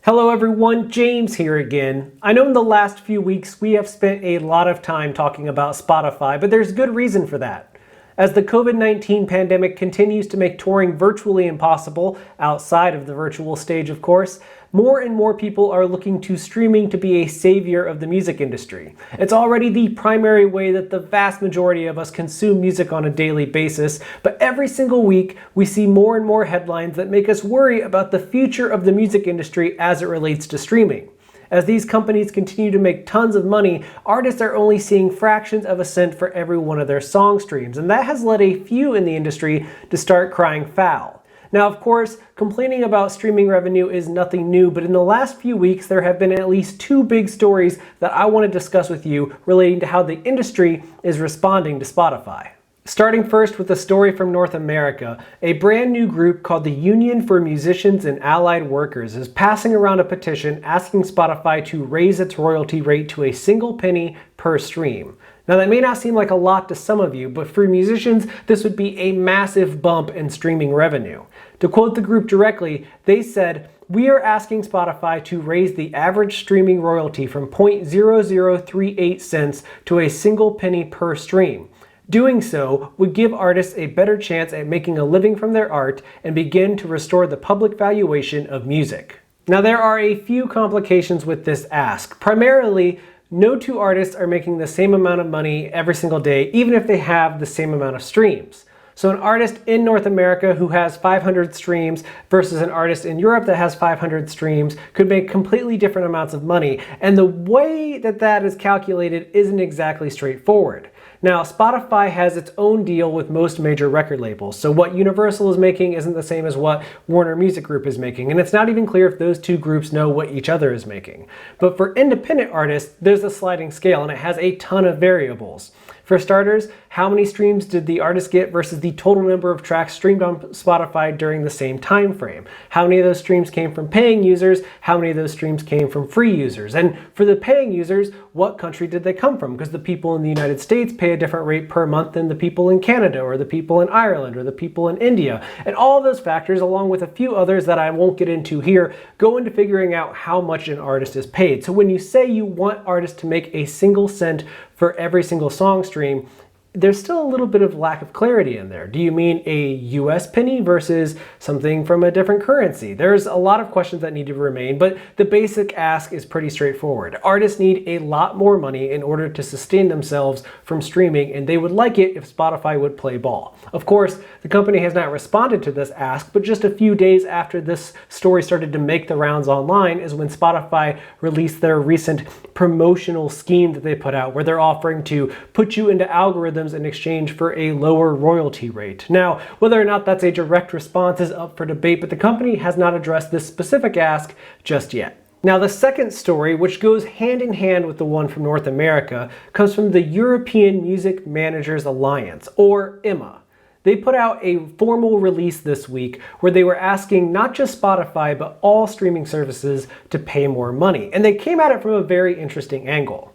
Hello everyone, James here again. I know in the last few weeks we have spent a lot of time talking about Spotify, but there's good reason for that. As the COVID-19 pandemic continues to make touring virtually impossible, outside of the virtual stage of course, more and more people are looking to streaming to be a savior of the music industry. It's already the primary way that the vast majority of us consume music on a daily basis, but every single week we see more and more headlines that make us worry about the future of the music industry as it relates to streaming. As these companies continue to make tons of money, artists are only seeing fractions of a cent for every one of their song streams, and that has led a few in the industry to start crying foul. Now, of course, complaining about streaming revenue is nothing new, but in the last few weeks there have been at least two big stories that I want to discuss with you relating to how the industry is responding to Spotify. Starting first with a story from North America, a brand new group called the Union for Musicians and Allied Workers is passing around a petition asking Spotify to raise its royalty rate to a single penny per stream. Now that may not seem like a lot to some of you, but for musicians this would be a massive bump in streaming revenue. To quote the group directly, they said, "We are asking Spotify to raise the average streaming royalty from 0.0038 cents to a single penny per stream. Doing so would give artists a better chance at making a living from their art and begin to restore the public valuation of music." Now there are a few complications with this ask. Primarily, no two artists are making the same amount of money every single day, even if they have the same amount of streams. So an artist in North America who has 500 streams versus an artist in Europe that has 500 streams could make completely different amounts of money. And the way that that is calculated isn't exactly straightforward. Now, Spotify has its own deal with most major record labels, so what Universal is making isn't the same as what Warner Music Group is making, and it's not even clear if those two groups know what each other is making. But for independent artists, there's a sliding scale, and it has a ton of variables. For starters, how many streams did the artist get versus the total number of tracks streamed on Spotify during the same time frame? How many of those streams came from paying users? How many of those streams came from free users? And for the paying users, what country did they come from? Because the people in the United States pay a different rate per month than the people in Canada, or the people in Ireland, or the people in India. And all of those factors, along with a few others that I won't get into here, go into figuring out how much an artist is paid. So when you say you want artists to make a single cent for every single song stream, there's still a little bit of lack of clarity in there. Do you mean a US penny versus something from a different currency? There's a lot of questions that need to remain, but the basic ask is pretty straightforward. Artists need a lot more money in order to sustain themselves from streaming, and they would like it if Spotify would play ball. Of course, the company has not responded to this ask, but just a few days after this story started to make the rounds online is when Spotify released their recent promotional scheme that they put out, where they're offering to put you into algorithms in exchange for a lower royalty rate. Now, whether or not that's a direct response is up for debate, but the company has not addressed this specific ask just yet. Now, the second story, which goes hand in hand with the one from North America, comes from the European Music Managers Alliance, or EMA. They put out a formal release this week where they were asking not just Spotify, but all streaming services to pay more money. And they came at it from a very interesting angle.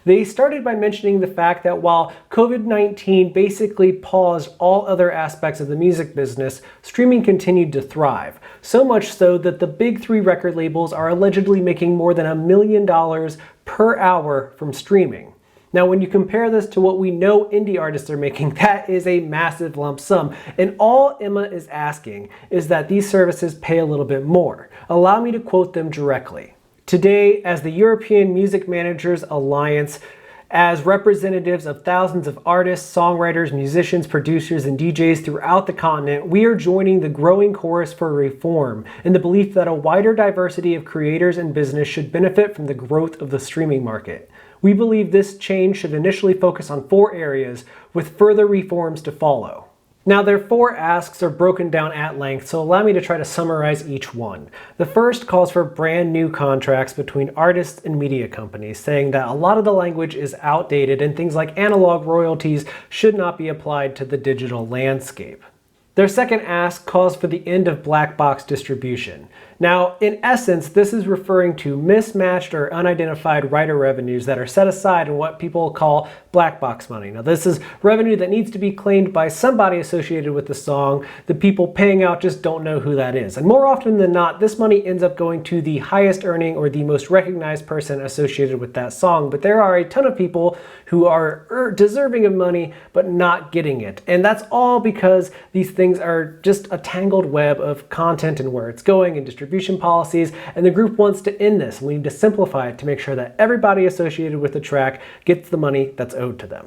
They started by mentioning the fact that while COVID-19 basically paused all other aspects of the music business, streaming continued to thrive. So much so that the big three record labels are allegedly making more than $1 million per hour from streaming. Now, when you compare this to what we know indie artists are making, that is a massive lump sum. And all Emma is asking is that these services pay a little bit more. Allow me to quote them directly. "Today, as the European Music Managers Alliance, as representatives of thousands of artists, songwriters, musicians, producers, and DJs throughout the continent, we are joining the growing chorus for reform in the belief that a wider diversity of creators and business should benefit from the growth of the streaming market. We believe this change should initially focus on 4 areas, with further reforms to follow." Now, their 4 asks are broken down at length, so allow me to try to summarize each one. The first calls for brand new contracts between artists and media companies, saying that a lot of the language is outdated and things like analog royalties should not be applied to the digital landscape. Their second ask calls for the end of black box distribution. Now, in essence, this is referring to mismatched or unidentified writer revenues that are set aside in what people call black box money. Now, this is revenue that needs to be claimed by somebody associated with the song. The people paying out just don't know who that is. And more often than not, this money ends up going to the highest earning or the most recognized person associated with that song. But there are a ton of people who are deserving of money but not getting it. And that's all because these things are just a tangled web of content and where it's going and distribution policies, and the group wants to end this. We need to simplify it to make sure that everybody associated with the track gets the money that's owed to them.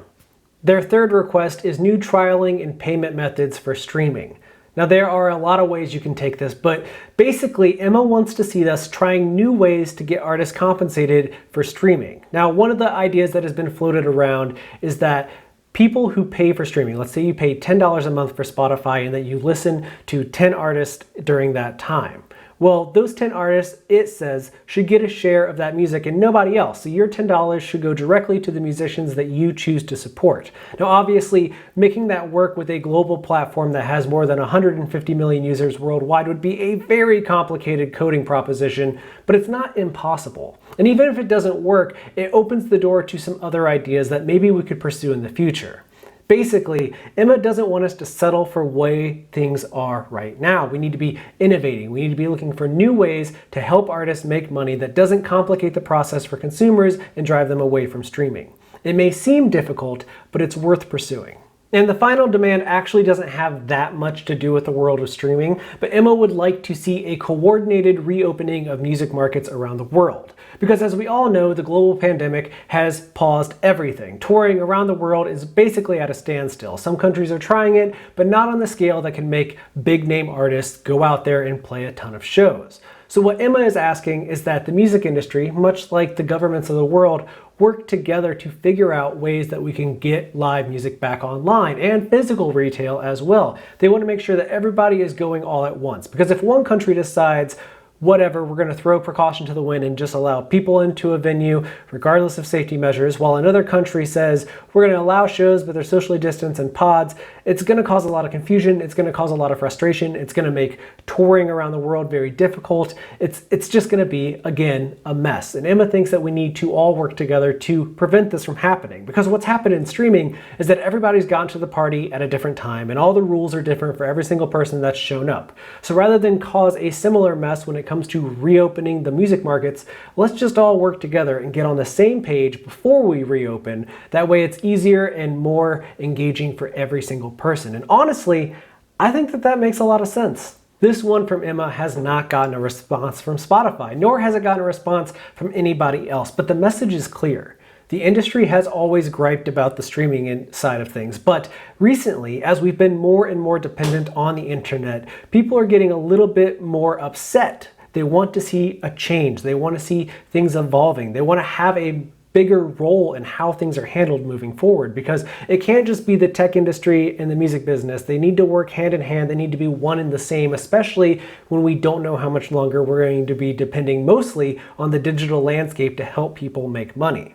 Their third request is new trialing and payment methods for streaming. Now, there are a lot of ways you can take this, but basically Emma wants to see us trying new ways to get artists compensated for streaming. Now, one of the ideas that has been floated around is that people who pay for streaming, let's say you pay $10 a month for Spotify and that you listen to 10 artists during that time. Well, those 10 artists, it says, should get a share of that music and nobody else. So your $10 should go directly to the musicians that you choose to support. Now, obviously, making that work with a global platform that has more than 150 million users worldwide would be a very complicated coding proposition, but it's not impossible. And even if it doesn't work, it opens the door to some other ideas that maybe we could pursue in the future. Basically, Emma doesn't want us to settle for the way things are right now. We need to be innovating. We need to be looking for new ways to help artists make money that doesn't complicate the process for consumers and drive them away from streaming. It may seem difficult, but it's worth pursuing. And the final demand actually doesn't have that much to do with the world of streaming, but Emma would like to see a coordinated reopening of music markets around the world. Because as we all know, the global pandemic has paused everything. Touring around the world is basically at a standstill. Some countries are trying it, but not on the scale that can make big name artists go out there and play a ton of shows. So what Emma is asking is that the music industry, much like the governments of the world, work together to figure out ways that we can get live music back online and physical retail as well. They want to make sure that everybody is going all at once, because if one country decides, whatever, we're going to throw precaution to the wind and just allow people into a venue regardless of safety measures, while another country says we're going to allow shows but they're socially distanced and pods, it's going to cause a lot of confusion, it's going to cause a lot of frustration, it's going to make touring around the world very difficult. It's just going to be, again, a mess. And Emma thinks that we need to all work together to prevent this from happening, because what's happened in streaming is that everybody's gotten to the party at a different time and all the rules are different for every single person that's shown up. So rather than cause a similar mess when it comes to reopening the music markets, let's just all work together and get on the same page before we reopen. That way it's easier and more engaging for every single person. And honestly, I think that makes a lot of sense. This one from Emma has not gotten a response from Spotify, nor has it gotten a response from anybody else, but the message is clear. The industry has always griped about the streaming side of things, but recently, as we've been more and more dependent on the internet, people are getting a little bit more upset. They want to see a change. They want to see things evolving. They want to have a bigger role in how things are handled moving forward, because it can't just be the tech industry and the music business. They need to work hand in hand. They need to be one and the same, especially when we don't know how much longer we're going to be depending mostly on the digital landscape to help people make money.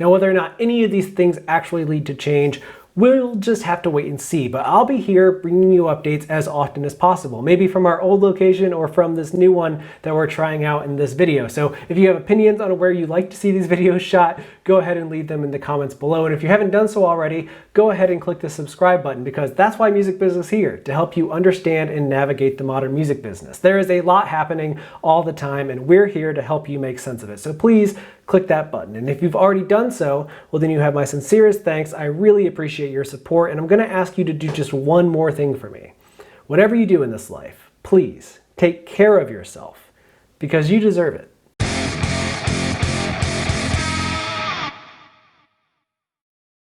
Now, whether or not any of these things actually lead to change, we'll just have to wait and see, but I'll be here bringing you updates as often as possible, maybe from our old location or from this new one that we're trying out in this video. So if you have opinions on where you'd like to see these videos shot, go ahead and leave them in the comments below. And if you haven't done so already, go ahead and click the subscribe button, because that's why Music Biz is here, to help you understand and navigate the modern music business. There is a lot happening all the time, and we're here to help you make sense of it. So please click that button. And if you've already done so, well, then you have my sincerest thanks. I really appreciate your support, and I'm going to ask you to do just one more thing for me. Whatever you do in this life, please take care of yourself, because you deserve it.